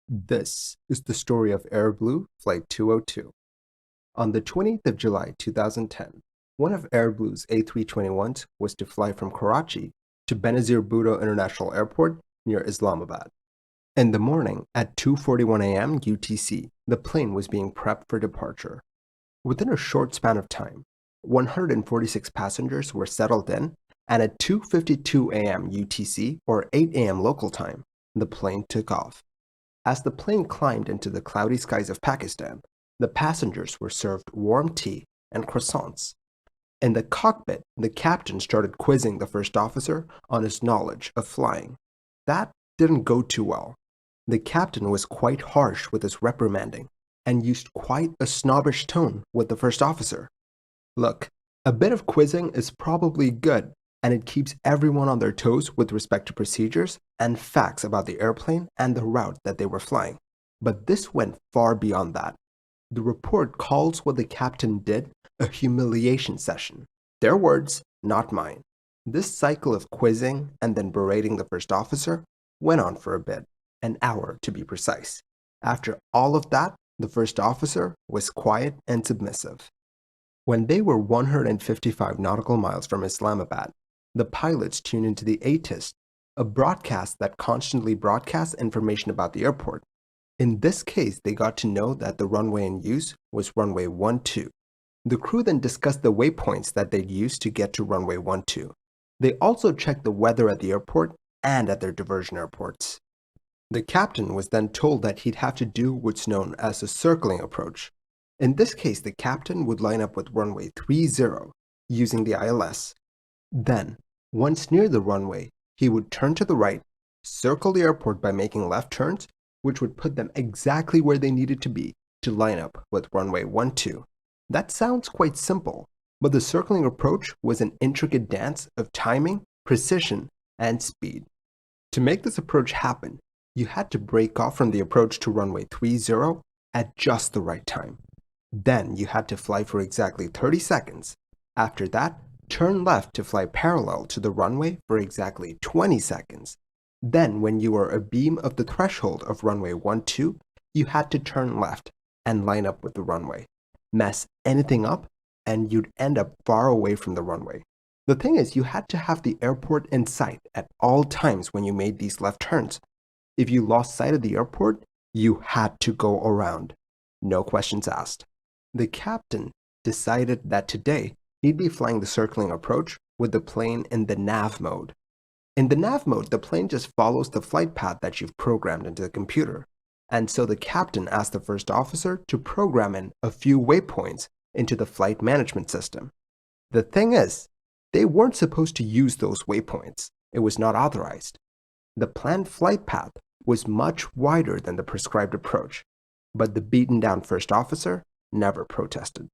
This is the story of AirBlue Flight 202. On the 20th of July 2010, one of AirBlue's A321s was to fly from Karachi to Benazir Bhutto International Airport near Islamabad. In the morning at 2:41 a.m. UTC, the plane was being prepped for departure. Within a short span of time, 146 passengers were settled in, and at 2:52 a.m. UTC or 8 a.m. local time, the plane took off. As the plane climbed into the cloudy skies of Pakistan, the passengers were served warm tea and croissants. In the cockpit, the captain started quizzing the first officer on his knowledge of flying. That didn't go too well. The captain was quite harsh with his reprimanding and used quite a snobbish tone with the first officer. Look, a bit of quizzing is probably good, and it keeps everyone on their toes with respect to procedures and facts about the airplane and the route that they were flying. But this went far beyond that. The report calls what the captain did a humiliation session. Their words, not mine. This cycle of quizzing and then berating the first officer went on for a bit, an hour to be precise. After all of that, the first officer was quiet and submissive. When they were 155 nautical miles from Islamabad, the pilots tuned into the ATIS, a broadcast that constantly broadcasts information about the airport. In this case, they got to know that the runway in use was runway 12. The crew then discussed the waypoints that they'd use to get to runway 12. They also checked the weather at the airport and at their diversion airports. The captain was then told that he'd have to do what's known as a circling approach. In this case, the captain would line up with runway 30 using the ILS. Then, once near the runway, he would turn to the right, circle the airport by making left turns, which would put them exactly where they needed to be to line up with runway 12. That sounds quite simple, but the circling approach was an intricate dance of timing, precision, and speed. To make this approach happen, you had to break off from the approach to runway 30 at just the right time. Then you had to fly for exactly 30 seconds. After that, turn left to fly parallel to the runway for exactly 20 seconds. Then, when you were abeam of the threshold of runway 12, you had to turn left and line up with the runway. Mess anything up, and you'd end up far away from the runway. The thing is, you had to have the airport in sight at all times when you made these left turns. If you lost sight of the airport, you had to go around. No questions asked. The captain decided that today he'd be flying the circling approach with the plane in the Nav mode. In the Nav mode, the plane just follows the flight path that you've programmed into the computer. And so the captain asked the first officer to program in a few waypoints into the flight management system. The thing is, they weren't supposed to use those waypoints. It was not authorized. The planned flight path was much wider than the prescribed approach, but the beaten down first officer never protested.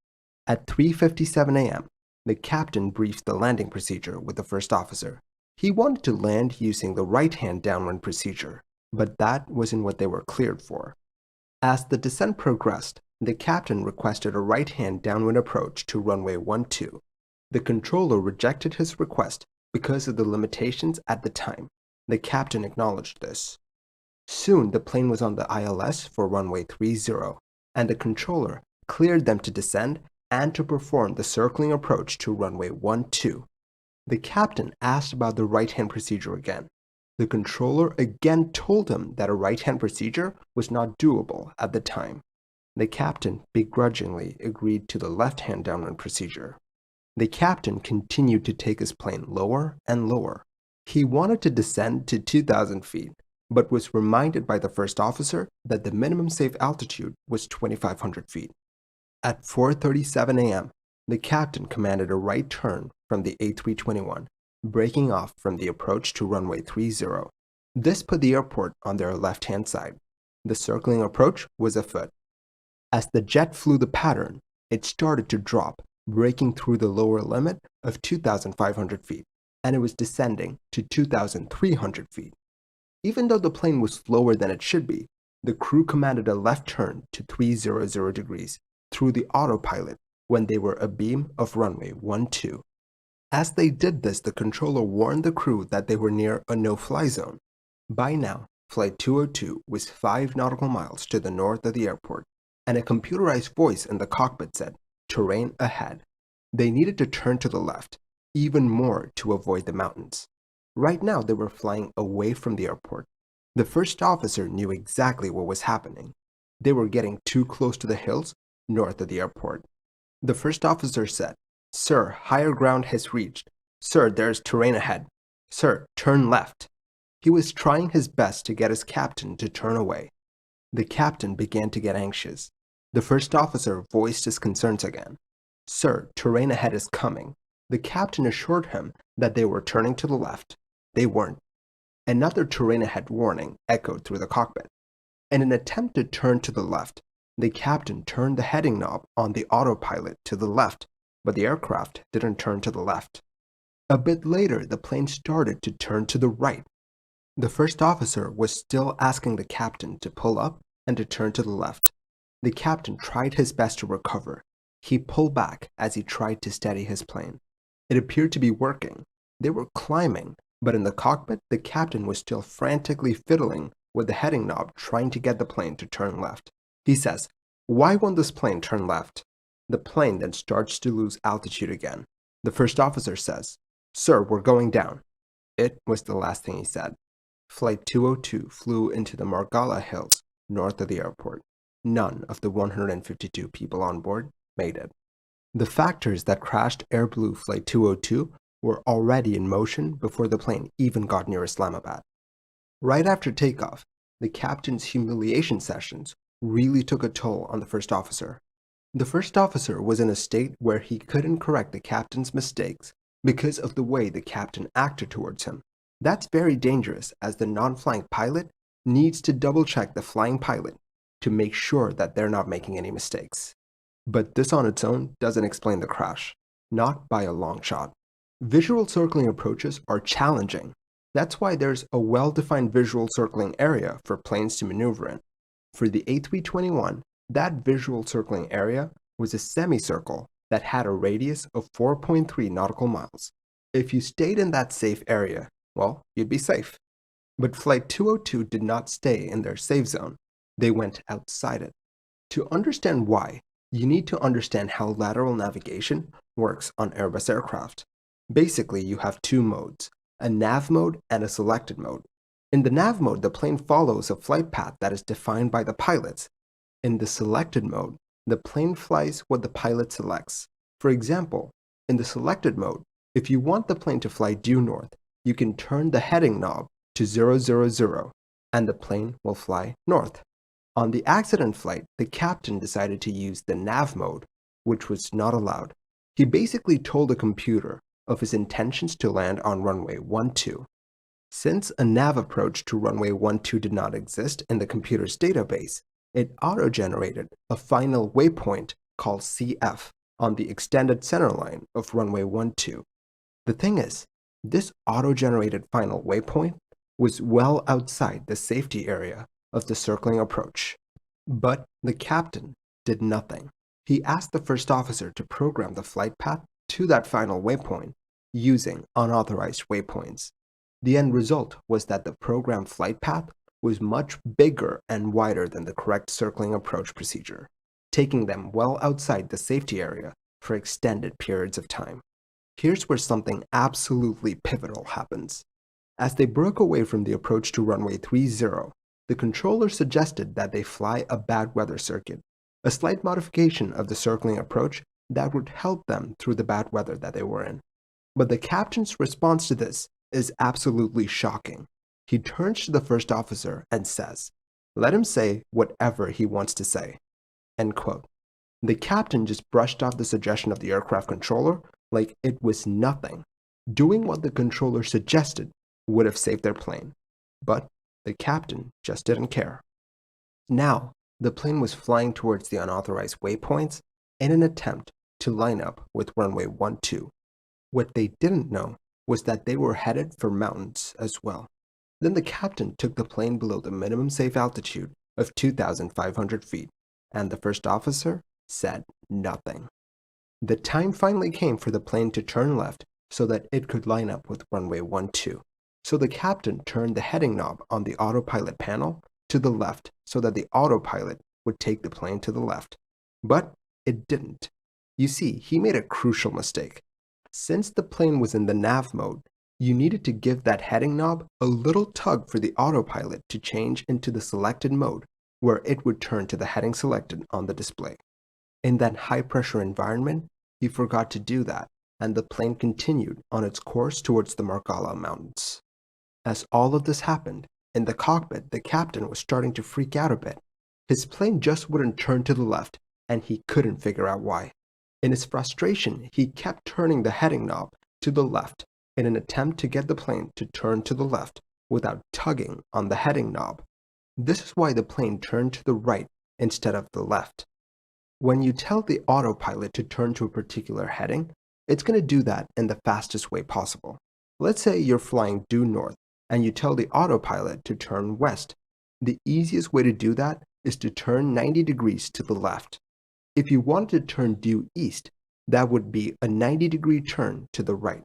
At 3:57 a.m., the captain briefed the landing procedure with the first officer. He wanted to land using the right-hand downwind procedure, but that wasn't what they were cleared for. As the descent progressed, the captain requested a right-hand downwind approach to runway 12. The controller rejected his request because of the limitations at the time. The captain acknowledged this. Soon, the plane was on the ILS for runway 30, and the controller cleared them to descend and to perform the circling approach to runway 12. The captain asked about the right-hand procedure again. The controller again told him that a right-hand procedure was not doable at the time. The captain begrudgingly agreed to the left-hand downwind procedure. The captain continued to take his plane lower and lower. He wanted to descend to 2,000 feet, but was reminded by the first officer that the minimum safe altitude was 2,500 feet. At 4:37 a.m., the captain commanded a right turn from the A321, breaking off from the approach to runway 30. This put the airport on their left-hand side. The circling approach was afoot. As the jet flew the pattern, it started to drop, breaking through the lower limit of 2,500 feet, and it was descending to 2,300 feet. Even though the plane was slower than it should be, the crew commanded a left turn to 300 degrees through the autopilot when they were abeam of runway 12. As they did this, the controller warned the crew that they were near a no-fly zone. By now, Flight 202 was 5 nautical miles to the north of the airport, and a computerized voice in the cockpit said, "Terrain ahead." They needed to turn to the left, even more to avoid the mountains. Right now, they were flying away from the airport. The first officer knew exactly what was happening. They were getting too close to the hills north of the airport. The first officer said, "Sir, higher ground has reached. Sir, there's terrain ahead. Sir, turn left." He was trying his best to get his captain to turn away. The captain began to get anxious. The first officer voiced his concerns again. "Sir, terrain ahead is coming." The captain assured him that they were turning to the left. They weren't. Another terrain ahead warning echoed through the cockpit. In an attempt to turn to the left, the captain turned the heading knob on the autopilot to the left, but the aircraft didn't turn to the left. A bit later, the plane started to turn to the right. The first officer was still asking the captain to pull up and to turn to the left. The captain tried his best to recover. He pulled back as he tried to steady his plane. It appeared to be working. They were climbing, but in the cockpit, the captain was still frantically fiddling with the heading knob, trying to get the plane to turn left. He says, "Why won't this plane turn left?" The plane then starts to lose altitude again. The first officer says, "Sir, we're going down." It was the last thing he said. Flight 202 flew into the Margalla Hills, north of the airport. None of the 152 people on board made it. The factors that crashed AirBlue Flight 202 were already in motion before the plane even got near Islamabad. Right after takeoff, the captain's humiliation sessions really took a toll on the first officer. The first officer was in a state where he couldn't correct the captain's mistakes because of the way the captain acted towards him. That's very dangerous, as the non-flying pilot needs to double-check the flying pilot to make sure that they're not making any mistakes. But this on its own doesn't explain the crash, not by a long shot. Visual circling approaches are challenging. That's why there's a well-defined visual circling area for planes to maneuver in. For the A321, that visual circling area was a semicircle that had a radius of 4.3 nautical miles. If you stayed in that safe area, well, you'd be safe. But Flight 202 did not stay in their safe zone. They went outside it. To understand why, you need to understand how lateral navigation works on Airbus aircraft. Basically, you have two modes, a nav mode and a selected mode. In the nav mode, the plane follows a flight path that is defined by the pilots. In the selected mode, the plane flies what the pilot selects. For example, in the selected mode, if you want the plane to fly due north, you can turn the heading knob to 000 and the plane will fly north. On the accident flight, the captain decided to use the nav mode, which was not allowed. He basically told the computer of his intentions to land on runway 12. Since a nav approach to runway 12 did not exist in the computer's database, it auto-generated a final waypoint called CF on the extended centerline of runway 12. The thing is, this auto-generated final waypoint was well outside the safety area of the circling approach. But the captain did nothing. He asked the first officer to program the flight path to that final waypoint using unauthorized waypoints. The end result was that the programmed flight path was much bigger and wider than the correct circling approach procedure, taking them well outside the safety area for extended periods of time. Here's where something absolutely pivotal happens. As they broke away from the approach to runway 30, the controller suggested that they fly a bad weather circuit, a slight modification of the circling approach that would help them through the bad weather that they were in. But the captain's response to this is absolutely shocking. He turns to the first officer and says, "Let him say whatever he wants to say." End quote. The captain just brushed off the suggestion of the aircraft controller like it was nothing. Doing what the controller suggested would have saved their plane. But the captain just didn't care. Now, the plane was flying towards the unauthorized waypoints in an attempt to line up with runway 12. What they didn't know was that they were headed for mountains as well. Then the captain took the plane below the minimum safe altitude of 2,500 feet, and the first officer said nothing. The time finally came for the plane to turn left so that it could line up with runway 12. So the captain turned the heading knob on the autopilot panel to the left so that the autopilot would take the plane to the left. But it didn't. You see, he made a crucial mistake. Since the plane was in the nav mode, you needed to give that heading knob a little tug for the autopilot to change into the selected mode, where it would turn to the heading selected on the display. In that high-pressure environment, he forgot to do that, and the plane continued on its course towards the Margalla Mountains. As all of this happened, in the cockpit, the captain was starting to freak out a bit. His plane just wouldn't turn to the left, and he couldn't figure out why. In his frustration, he kept turning the heading knob to the left in an attempt to get the plane to turn to the left without tugging on the heading knob. This is why the plane turned to the right instead of the left. When you tell the autopilot to turn to a particular heading, it's going to do that in the fastest way possible. Let's say you're flying due north and you tell the autopilot to turn west. The easiest way to do that is to turn 90 degrees to the left. If you wanted to turn due east, that would be a 90-degree turn to the right.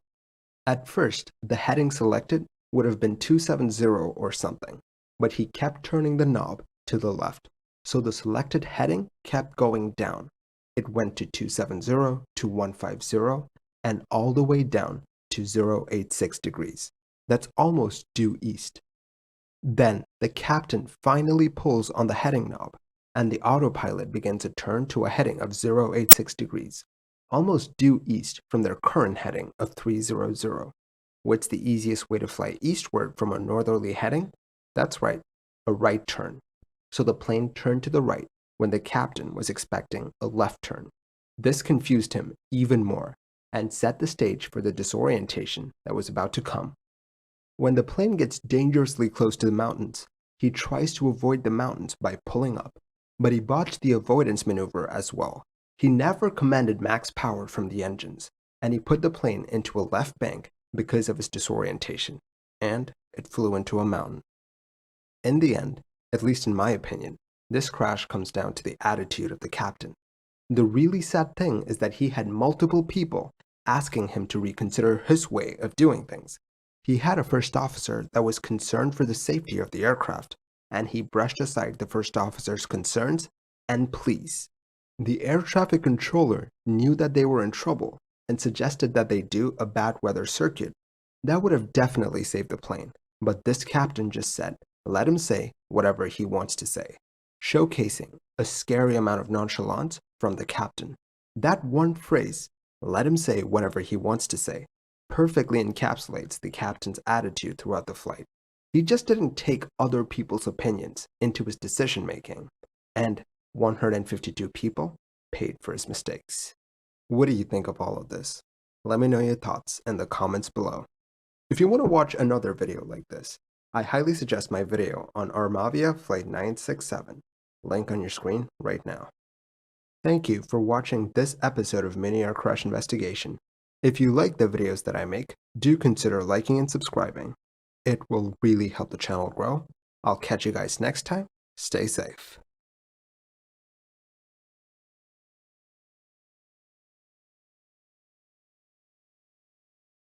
At first, the heading selected would have been 270 or something, but he kept turning the knob to the left, so the selected heading kept going down. It went to 270 to 150 and all the way down to 086 degrees. That's almost due east. Then the captain finally pulls on the heading knob, and the autopilot begins a turn to a heading of 086 degrees, almost due east from their current heading of 300. What's the easiest way to fly eastward from a northerly heading? That's right, a right turn. So the plane turned to the right when the captain was expecting a left turn. This confused him even more and set the stage for the disorientation that was about to come. When the plane gets dangerously close to the mountains, he tries to avoid the mountains by pulling up, but he botched the avoidance maneuver as well. He never commanded max power from the engines, and he put the plane into a left bank because of his disorientation, and it flew into a mountain. In the end, at least in my opinion, this crash comes down to the attitude of the captain. The really sad thing is that he had multiple people asking him to reconsider his way of doing things. He had a first officer that was concerned for the safety of the aircraft, and he brushed aside the first officer's concerns and pleas. The air traffic controller knew that they were in trouble and suggested that they do a bad weather circuit. That would have definitely saved the plane, but this captain just said, let him say whatever he wants to say, showcasing a scary amount of nonchalance from the captain. That one phrase, let him say whatever he wants to say, perfectly encapsulates the captain's attitude throughout the flight. He just didn't take other people's opinions into his decision-making, and 152 people paid for his mistakes. What do you think of all of this? Let me know your thoughts in the comments below. If you want to watch another video like this, I highly suggest my video on Armavia Flight 967, link on your screen right now. Thank you for watching this episode of Mini Air Crash Investigation. If you like the videos that I make, do consider liking and subscribing. It will really help the channel grow. I'll catch you guys next time. Stay safe.